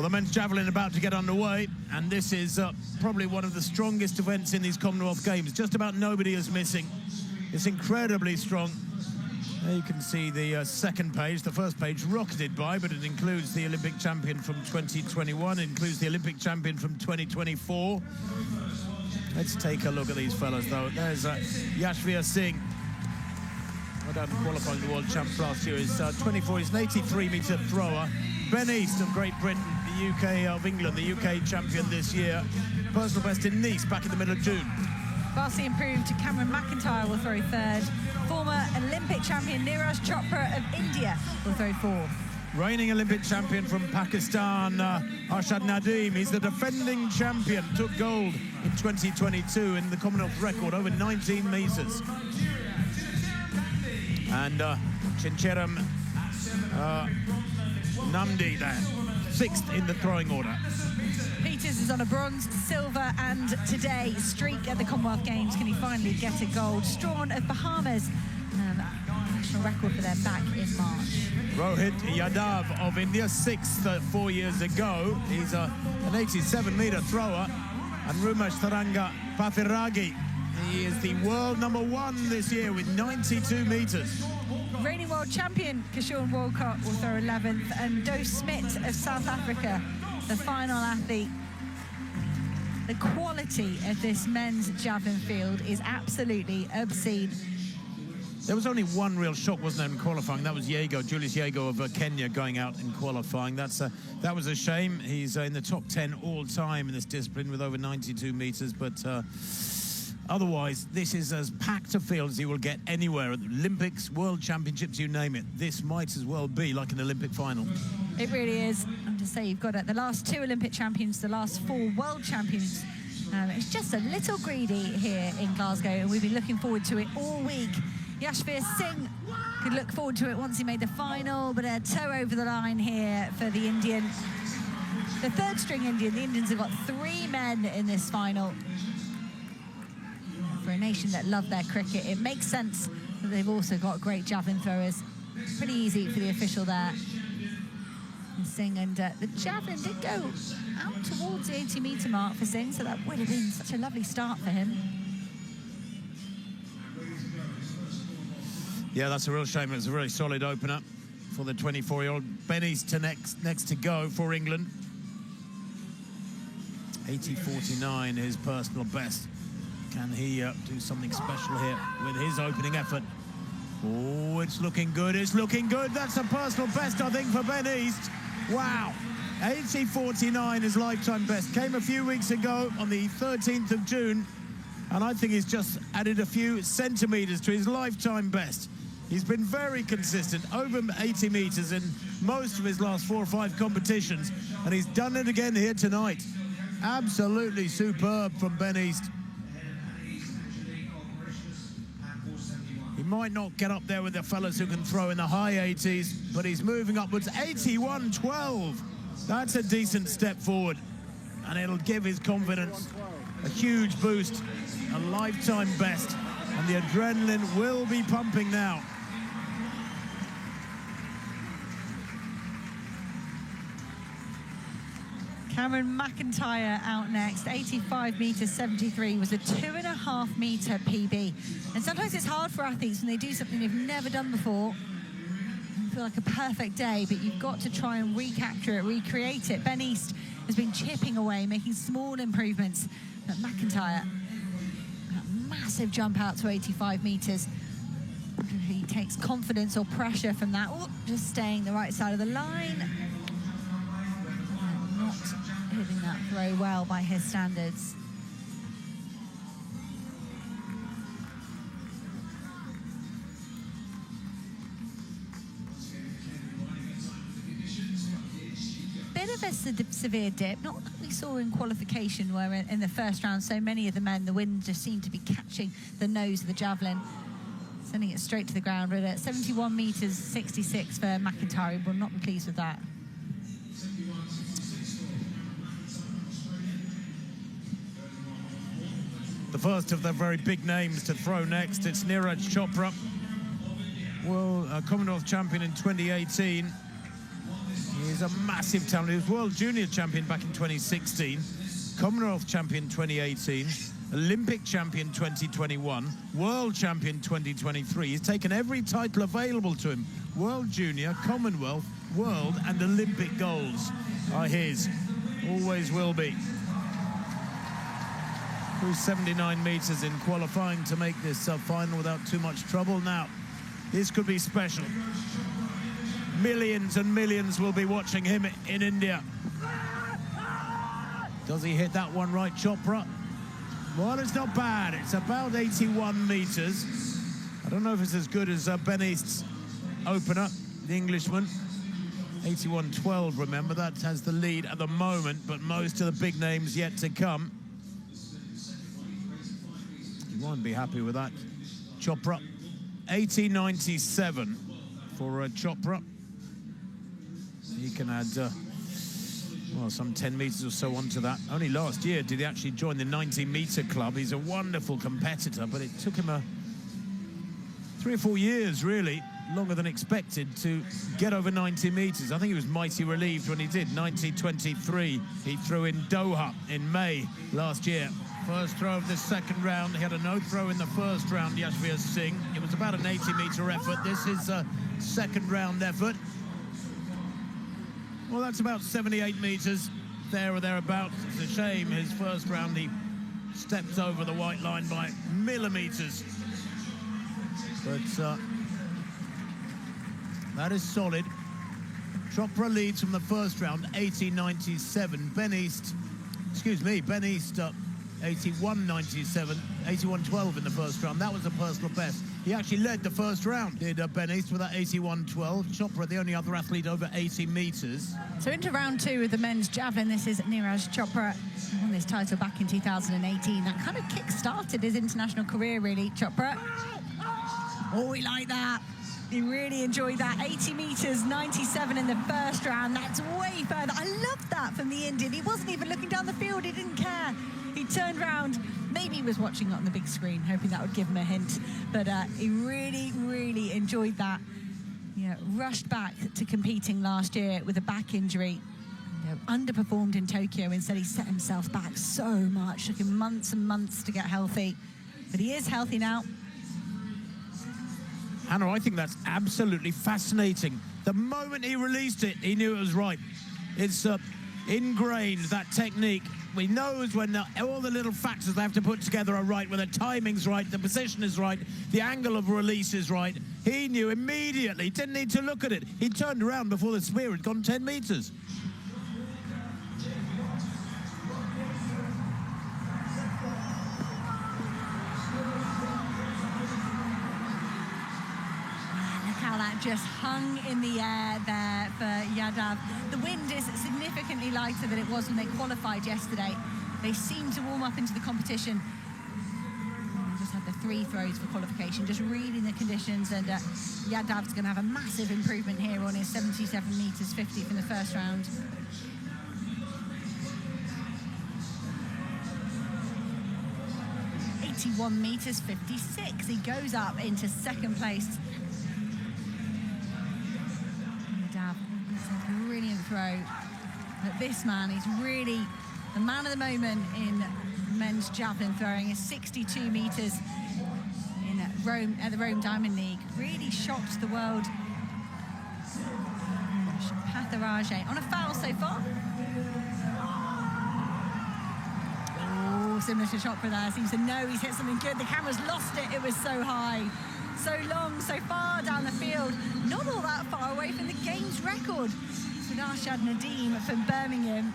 Well, the men's javelin about to get underway, and this is probably one of the strongest events in these Commonwealth Games. Just about nobody is missing. It's incredibly strong. There you can see the second page. The first page rocketed by, but it includes the Olympic champion from 2021. It includes the Olympic champion from 2024. Let's take a look at these fellas, though. There's Yashveer Singh. I don't qualify the world champ last year. He's 24. He's an 83-metre thrower. Ben East of Great Britain, the UK of England, the UK champion this year. Personal best in Nice back in the middle of June. Vastly improved Cameron McIntyre will throw third. Former Olympic champion Neeraj Chopra of India will throw fourth. Reigning Olympic champion from Pakistan, Arshad Nadeem. He's the defending champion, took gold in 2022 in the Commonwealth record, over 19 metres. And Chincheram Namdi there, sixth in the throwing order. Peters is on a bronze, silver, and today streak at the Commonwealth Games. Can he finally get a gold? Strawn of Bahamas, national record for them back in March. Rohit Yadav of India, sixth 4 years ago. He's an 87-metre thrower. And Rumesh Pathirage, he is the world #1 this year with 92 metres. Reigning world champion Kishore Walcott will throw 11th, and Doe Smith of South Africa, the final athlete. The quality of this men's javelin field is absolutely obscene. There was only one real shock, wasn't there, in qualifying? That was Julius Yego of Kenya going out in qualifying. That was a shame. He's in the top 10 all time in this discipline with over 92 metres, but otherwise, this is as packed a field as you will get anywhere at the Olympics, World Championships, you name it. This might as well be like an Olympic final. It really is. And to say you've got it, the last 2 Olympic champions, the last 4 world champions. It's just a little greedy here in Glasgow, and we've been looking forward to it all week. Yashveer Singh could look forward to it once he made the final, but a toe over the line here for the Indian. The third string Indian. The Indians have got 3 men in this final. For a nation that love their cricket, it makes sense that they've also got great javelin throwers. Pretty easy for the official there. And Singh, and the javelin did go out towards the 80-metre mark for Singh, so that would have been such a lovely start for him. Yeah, that's a real shame. It was a really solid opener for the 24-year-old. Ben East next to go for England. 80.49, his personal best. Can he do something special here with his opening effort? Oh, it's looking good, it's looking good. That's a personal best, I think, for Ben East. Wow, 80.49, his lifetime best. Came a few weeks ago on the 13th of June, and I think he's just added a few centimetres to his lifetime best. He's been very consistent, over 80 metres in most of his last 4 or 5 competitions, and he's done it again here tonight. Absolutely superb from Ben East. He might not get up there with the fellas who can throw in the high 80s, but he's moving upwards. 81.12. That's a decent step forward, and it'll give his confidence a huge boost, a lifetime best, and the adrenaline will be pumping now. Cameron McIntyre out next. 85 metres 73 was a 2.5 metre PB. And sometimes it's hard for athletes when they do something they've never done before. You feel like a perfect day, but you've got to try and recapture it, recreate it. Ben East has been chipping away, making small improvements. But McIntyre, a massive jump out to 85 metres. He takes confidence or pressure from that. Oh, just staying the right side of the line. Not hitting that throw well by his standards. Bit of a severe dip, not like we saw in qualification, where in the first round so many of the men, the wind just seemed to be catching the nose of the javelin, sending it straight to the ground. But at 71 metres 66 for McIntyre, we'll not be pleased with that. The first of the very big names to throw next, it's Neeraj Chopra. Well, Commonwealth champion in 2018. He's He's a massive talent. He was World Junior Champion back in 2016, Commonwealth Champion 2018, Olympic Champion 2021, World Champion 2023. He's taken every title available to him. World Junior, Commonwealth, World and Olympic golds are his. Always will be. Through 79 metres in qualifying to make this final without too much trouble. Now, this could be special. Millions and millions will be watching him in India. Does he hit that one right, Chopra? Well, it's not bad. It's about 81 metres. I don't know if it's as good as Ben East's opener, the Englishman. 81.12, remember, that has the lead at the moment, but most of the big names yet to come. You won't be happy with that. Chopra, 80.97 for Chopra. He can add, well, some 10 metres or so onto that. Only last year did he actually join the 90-metre club. He's a wonderful competitor, but it took him 3 or 4 years, really, longer than expected, to get over 90 metres. I think he was mighty relieved when he did. 90.23 he threw in Doha in May last year. First throw of the second round. He had a no throw in the first round, Yashveer Singh. It was about an 80-metre effort. This is a second round effort. Well, that's about 78 metres, there or thereabouts. It's a shame his first round he stepped over the white line by millimetres. But that is solid. Chopra leads from the first round, 80.97. Ben East 81.97, 81.12 in the first round. That was a personal best. He actually led the first round, did Ben East, with that 81.12. Chopra, the only other athlete over 80 metres. So into round 2 of the men's javelin. This is Neeraj Chopra. He won this title back in 2018. That kind of kick-started his international career, really, Chopra. Oh, he liked that. He really enjoyed that. 80 metres, 97 in the first round. That's way further. I loved that from the Indian. He wasn't even looking down the field. He didn't care. He turned around. Maybe he was watching it on the big screen, hoping that would give him a hint. But he really, really enjoyed that. You know, rushed back to competing last year with a back injury. You know, underperformed in Tokyo. Instead, he set himself back so much. Took him months and months to get healthy. But he is healthy now. Hannah, I think that's absolutely fascinating. The moment he released it, he knew it was right. It's ingrained, that technique. He knows when all the little factors they have to put together are right, when the timing's right, the position is right, the angle of release is right. He knew immediately, didn't need to look at it. He turned around before the spear had gone 10 metres. Just hung in the air there for Yadav. The wind is significantly lighter than it was when they qualified yesterday. They seem to warm up into the competition. We just had the 3 throws for qualification, just reading the conditions, and Yadav's going to have a massive improvement here on his 77 metres 50 from the first round. .81 metres 56. He goes up into second place. Brilliant throw. But this man is really the man of the moment in men's javelin throwing. Is 62 metres in Rome at the Rome Diamond League. Really shocked the world. Pathirage on a foul so far. Oh, similar to Chopra there. Seems to know he's hit something good. The camera's lost it. It was so high, so long, so far down the field. Not all that far away from the game's record. Arshad Nadeem from Birmingham.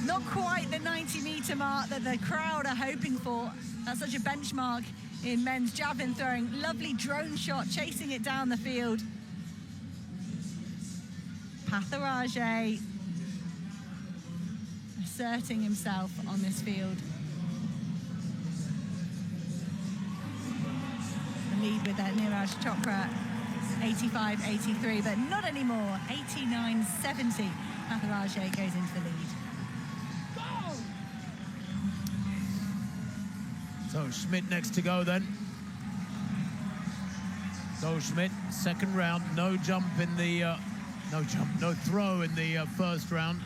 Not quite the 90-metre mark that the crowd are hoping for. That's such a benchmark in men's javelin throwing. Lovely drone shot, chasing it down the field. Pathirage asserting himself on this field. The lead with Neeraj Chopra. 85.83, but not anymore. 89.70. Pathirage goes into the lead. So Schmidt next to go then. So Schmidt, second round, no jump in the No jump, no throw in the first round.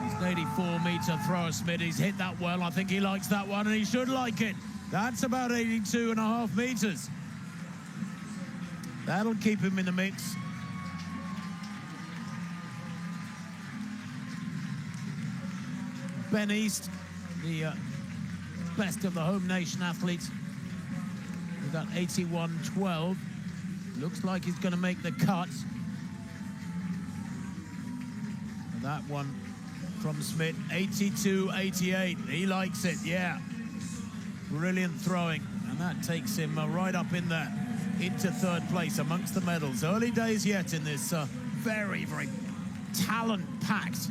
He's an 84-meter thrower, Smith. He's hit that well. I think he likes that one, and he should like it. That's about 82.5 meters. That'll keep him in the mix. Ben East, the best of the home nation athletes. We've got 81.12. Looks like he's going to make the cut. That one from Smith, 82.88. He likes it, yeah. Brilliant throwing, and that takes him right up in there into third place amongst the medals. Early days yet in this very, very talent-packed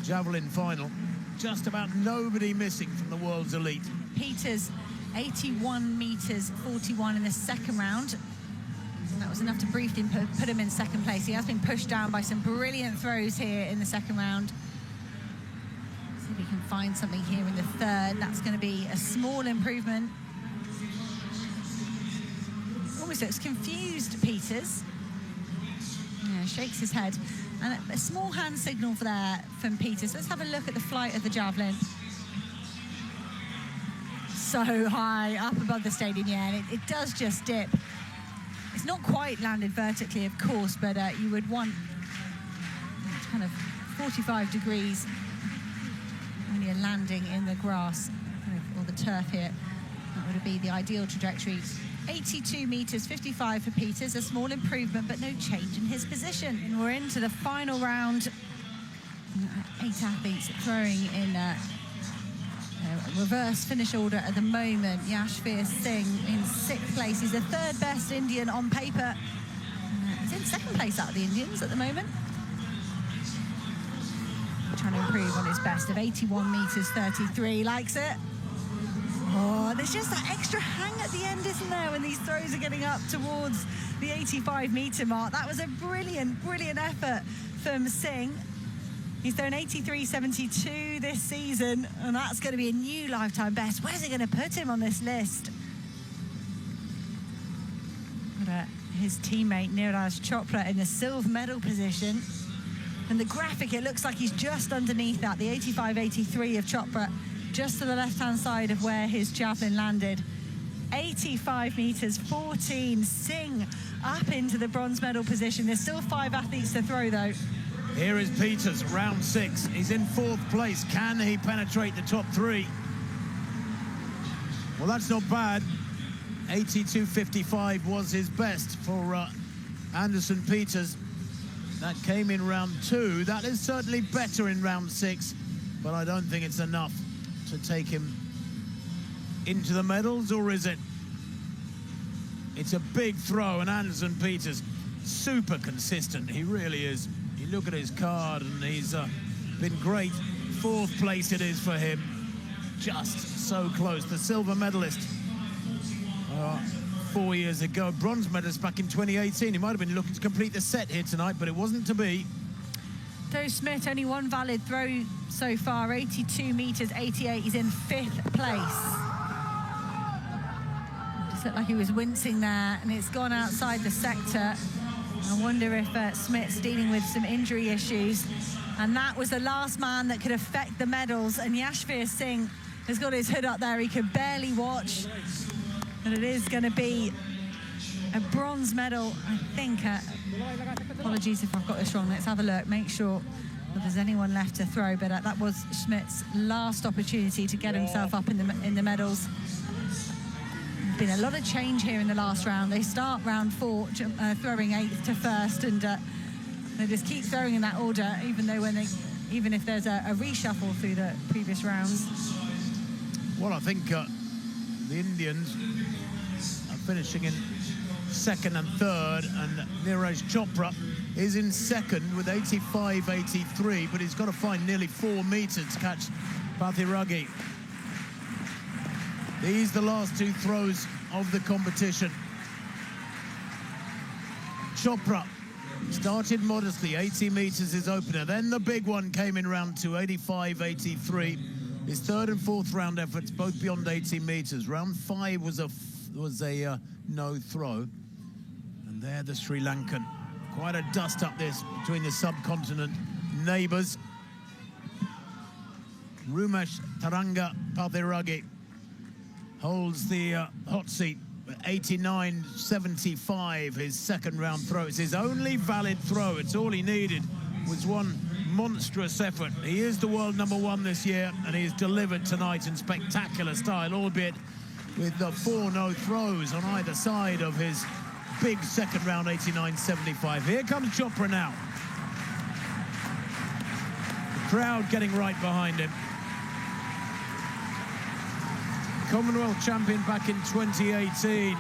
javelin final. Just about nobody missing from the world's elite. Peters, 81 meters 41 in the second round. That was enough to briefly put him in second place. He has been pushed down by some brilliant throws here in the second round. See if he can find something here in the third. That's going to be a small improvement. Almost looks confused, Peters. Yeah, shakes his head. And a small hand signal for there from Peters. Let's have a look at the flight of the javelin. So high up above the stadium, yeah, and it does just dip. It's not quite landed vertically, of course, but you would want kind of 45 degrees when you're landing in the grass or the turf here. That would be the ideal trajectory. 82 meters 55 for Peters, a small improvement, but no change in his position. And we're into the final round. 8 athletes throwing in reverse finish order at the moment. Yashveer Singh in 6th place. He's the 3rd best Indian on paper. He's in 2nd place out of the Indians at the moment. Trying to improve on his best of 81 meters 33. Likes it. Oh, there's just that extra hang at the end, isn't there, when these throws are getting up towards the 85-meter mark. That was a brilliant, brilliant effort from Singh. He's thrown 83.72 this season, and that's going to be a new lifetime best. Where's it going to put him on this list? But, his teammate Neeraj Chopra in the silver medal position. And the graphic, it looks like he's just underneath that, the 85.83 of Chopra, just to the left-hand side of where his javelin landed. 85 meters 14. Singh up into the bronze medal position. There's still 5 athletes to throw, though. Here is Peters, round 6. He's in 4th place. Can he penetrate the top 3? Well, that's not bad. 82.55 was his best for Anderson Peters. That came in round 2. That is certainly better in round 6, but I don't think it's enough to take him into the medals, or is it? It's a big throw, and Anderson Peters, super consistent. He really is. You look at his card, and he's been great. 4th place it is for him. Just so close. The silver medalist 4 years ago. Bronze medalist back in 2018. He might have been looking to complete the set here tonight, but it wasn't to be. Joe Smith, only 1 valid throw so far, 82 meters 88. He's in 5th place. Just looked like he was wincing there, and it's gone outside the sector. I wonder if Smith's dealing with some injury issues. And that was the last man that could affect the medals. And Yashveer Singh has got his hood up there. He could barely watch. And it is going to be a bronze medal, I think. Apologies if I've got this wrong. Let's have a look, make sure that there's anyone left to throw. But that was Smith's last opportunity to get himself up in the medals. There's been a lot of change here in the last round. They start round 4 throwing 8th to 1st, and they just keep throwing in that order, even if there's a reshuffle through the previous rounds. Well, I think the Indians are finishing in 2nd and 3rd, and Neeraj Chopra is in 2nd with 85.83, but he's got to find nearly 4 meters to catch Pathirage. These are the last 2 throws of the competition. Chopra started modestly, 80 meters his opener. Then the big one came in round 2, 85.83. His 3rd and 4th round efforts, both beyond 80 meters. Round 5 was a was a no throw. And there the Sri Lankan. Quite a dust up this between the subcontinent neighbours. Rumesh Pathirage holds the hot seat. 89.75, his second round throw. It's his only valid throw. It's all he needed was one monstrous effort. He is the world #1 this year, and he has delivered tonight in spectacular style, albeit with the 4 no throws on either side of his big second round 89.75. Here comes Chopra now. The crowd getting right behind him. Commonwealth champion back in 2018.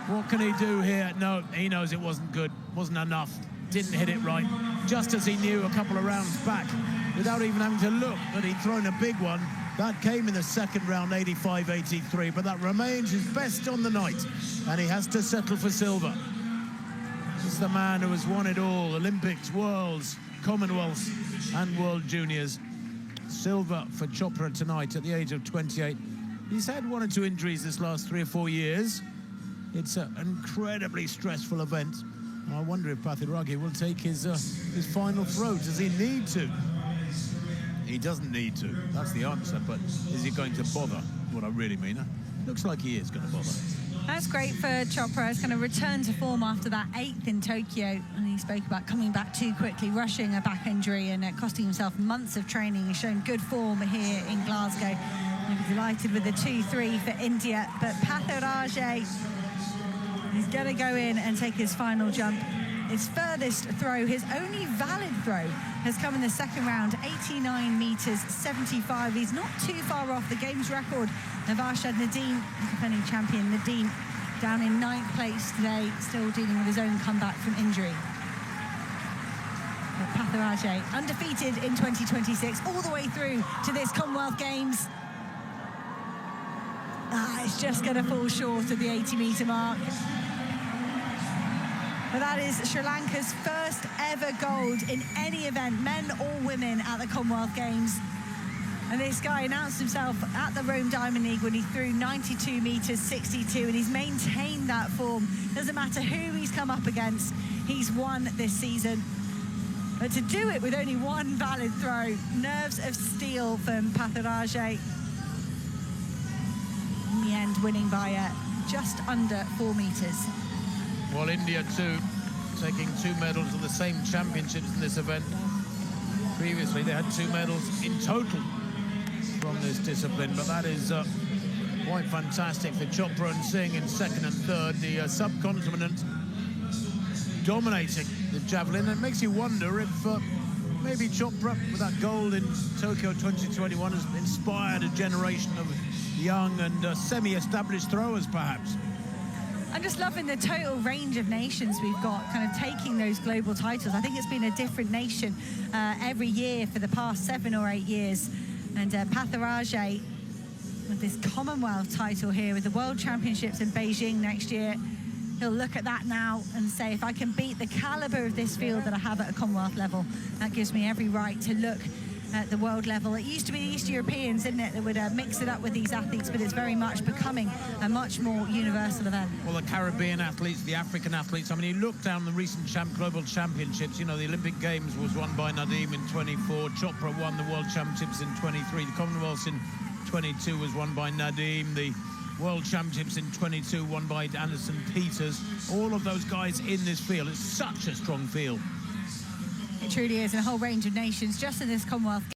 What can he do here? No, he knows it wasn't good, wasn't enough, didn't hit it right. Just as he knew a couple of rounds back, without even having to look, that he'd thrown a big one. That came in the second round, 85.83, but that remains his best on the night, and he has to settle for silver. This is the man who has won it all: Olympics, Worlds, Commonwealths, and World Juniors. Silver for Chopra tonight at the age of 28. He's had 1 or 2 injuries this last 3 or 4 years. It's an incredibly stressful event. I wonder if Pathirage will take his final throw. Does he need to? He doesn't need to. That's the answer. But is he going to bother? What I really mean. Looks like he is going to bother. That's great for Chopra. He's going to return to form after that 8th in Tokyo. And he spoke about coming back too quickly, rushing a back injury and costing himself months of training. He's shown good form here in Glasgow. He'll be delighted with the 2-3 for India. But Pathirage, he's going to go in and take his final jump. His furthest throw, his only valid throw, has come in the second round, 89.75. He's not too far off the games record of Arshad Nadeem, defending champion Nadeem, down in 9th place today, still dealing with his own comeback from injury. But Pathirage, undefeated in 2026, all the way through to this Commonwealth Games. It's just going to fall short of the 80-metre mark. But that is Sri Lanka's first ever gold in any event, men or women, at the Commonwealth Games. And this guy announced himself at the Rome Diamond League when he threw 92 metres 62, and he's maintained that form. Doesn't matter who he's come up against, he's won this season. But to do it with only 1 valid throw, nerves of steel from Pathirage. In the end, winning by just under 4 metres. Well, India too, taking 2 medals at the same championships in this event. Previously, they had 2 medals in total from this discipline, but that is quite fantastic for Chopra and Singh in 2nd and 3rd. The subcontinent dominating the javelin. It makes you wonder if maybe Chopra, with that gold in Tokyo 2021, has inspired a generation of young and semi-established throwers, perhaps. I'm just loving the total range of nations we've got kind of taking those global titles. I think it's been a different nation every year for the past 7 or 8 years. And Pathirage, with this Commonwealth title here, with the World Championships in Beijing next year, he'll look at that now and say, if I can beat the calibre of this field that I have at a Commonwealth level, that gives me every right to look at the world level. It used to be the East Europeans, didn't it, that would mix it up with these athletes, but it's very much becoming a much more universal event. Well, the Caribbean athletes, the African athletes, I mean, you look down the recent global championships, you know, the Olympic Games was won by Nadeem in 24, Chopra won the World Championships in 23, the Commonwealths in 22 was won by Nadeem, the World Championships in 22 won by Anderson Peters. All of those guys in this field, it's such a strong field. It truly is, in a whole range of nations just in this Commonwealth.